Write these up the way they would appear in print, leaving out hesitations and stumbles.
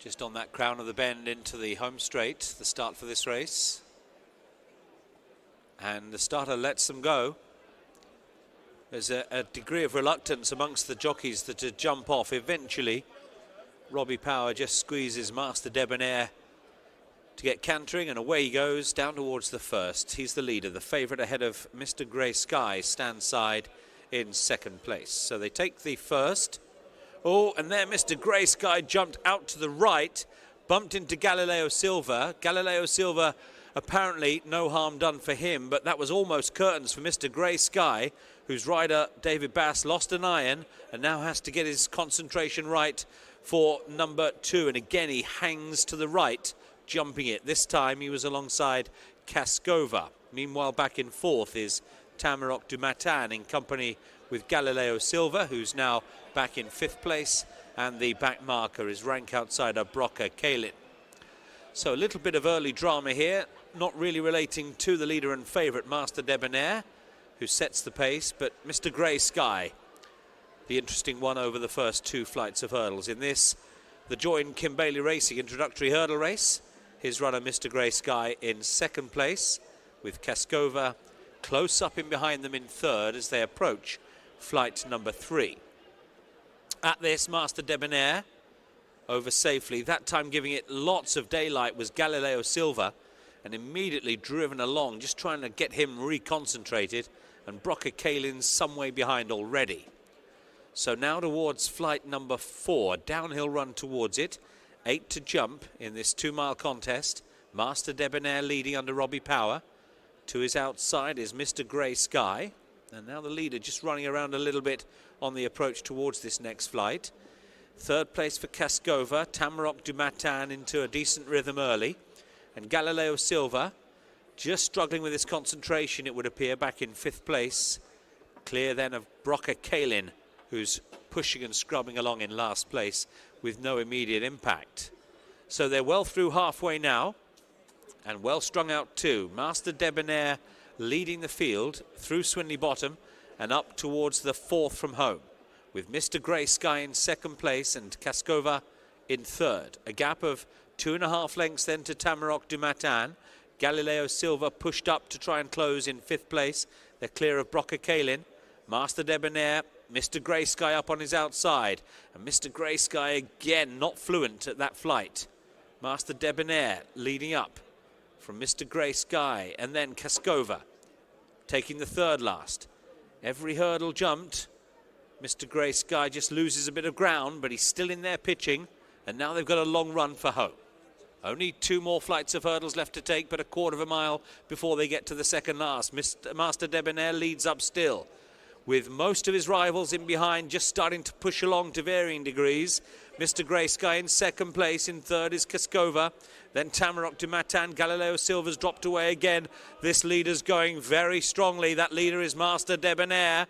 Just on that crown of the bend into the home straight, the start for this race. And the starter lets them go. There's a degree of reluctance amongst the jockeys to jump off. Eventually, Robbie Power just squeezes Master Debonair to get cantering, and away he goes down towards the first. He's the leader, the favourite ahead of Mr. Grey Sky, standside in second place. So they take the first. Oh, and there Mr. Grey Sky jumped out to the right, bumped into Galileo Silva. Galileo Silva, apparently no harm done for him, but that was almost curtains for Mr. Grey Sky, whose rider David Bass lost an iron and now has to get his concentration right for number 2. And again he hangs to the right, jumping it. This time he was alongside Cascova. Meanwhile, back in fourth is Tamarok du Matin in company with Galileo Silva, who's now back in fifth place, and the back marker is rank outsider Broca Kalin. So a little bit of early drama here, not really relating to the leader and favourite Master Debonair, who sets the pace, but Mr. Grey Sky, the interesting one over the first 2 flights of hurdles. In this, the Joy and Kim Bailey Racing introductory hurdle race, his runner Mr. Grey Sky in second place, with Cascova close up in behind them in third as they approach flight number 3. At this, Master Debonair over safely, that time giving it lots of daylight, was Galileo Silva, and immediately driven along, just trying to get him reconcentrated, and Broca Kalin's some way behind already. So now towards flight number 4, downhill run towards it, 8 to jump in this 2-mile contest. Master Debonair leading under Robbie Power. To his outside is Mr. Grey Sky, and now the leader just running around a little bit on the approach towards this next flight. Third place for Cascova, Tamarok du Matin into a decent rhythm early, and Galileo Silva just struggling with his concentration, it would appear, back in fifth place. Clear then of Broca Kalin, who's pushing and scrubbing along in last place with no immediate impact. So they're well through halfway now, and well strung out too. Master Debonair leading the field through Swinley Bottom and up towards the 4th from home, with Mr. Grey Sky in second place and Cascova in third. A gap of 2.5 lengths then to Tamarok du Matin. Galileo Silva pushed up to try and close in 5th place. They're clear of Broca Kalin. Master Debonair, Mr. Grey Sky up on his outside, and Mr. Grey Sky again not fluent at that flight. Master Debonair leading up from Mr. Grey Sky, and then Cascova taking the third last. Every hurdle jumped. Mr. Grey Sky just loses a bit of ground, but he's still in there pitching, and now they've got a long run for home. Only 2 more flights of hurdles left to take, but a quarter of a mile before they get to the second last. Master Debonair leads up still, with most of his rivals in behind, just starting to push along to varying degrees. Mr. Grey Sky in second place, in third is Cascova, then Tamarok du Matin. Galileo Silva's dropped away again. This leader's going very strongly. That leader is Master Debonair.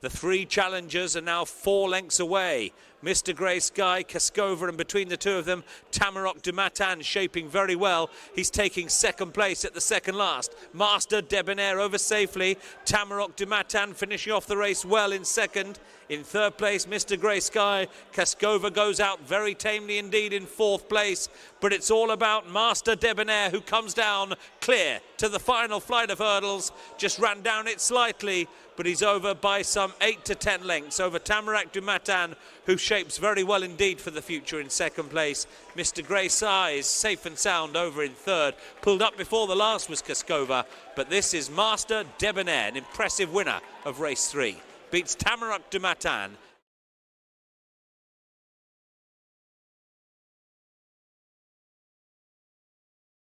The 3 challengers are now 4 lengths away. Mr. Grey Sky, Cascova, and between the 2 of them, Tamarok du Matin shaping very well. He's taking second place at the second last. Master Debonair over safely. Tamarok du Matin finishing off the race well in second. In third place, Mr. Grey Sky. Cascova goes out very tamely indeed in 4th place. But it's all about Master Debonair, who comes down clear to the final flight of hurdles. Just ran down it slightly, but he's over by some 8 to 10 lengths over Tamarok du Matin, who shapes very well indeed for the future in second place. Mr. Grey Sky is safe and sound over in third. Pulled up before the last was Cascova, but this is Master Debonair, an impressive winner of race 3. Beats Tamarok du Matin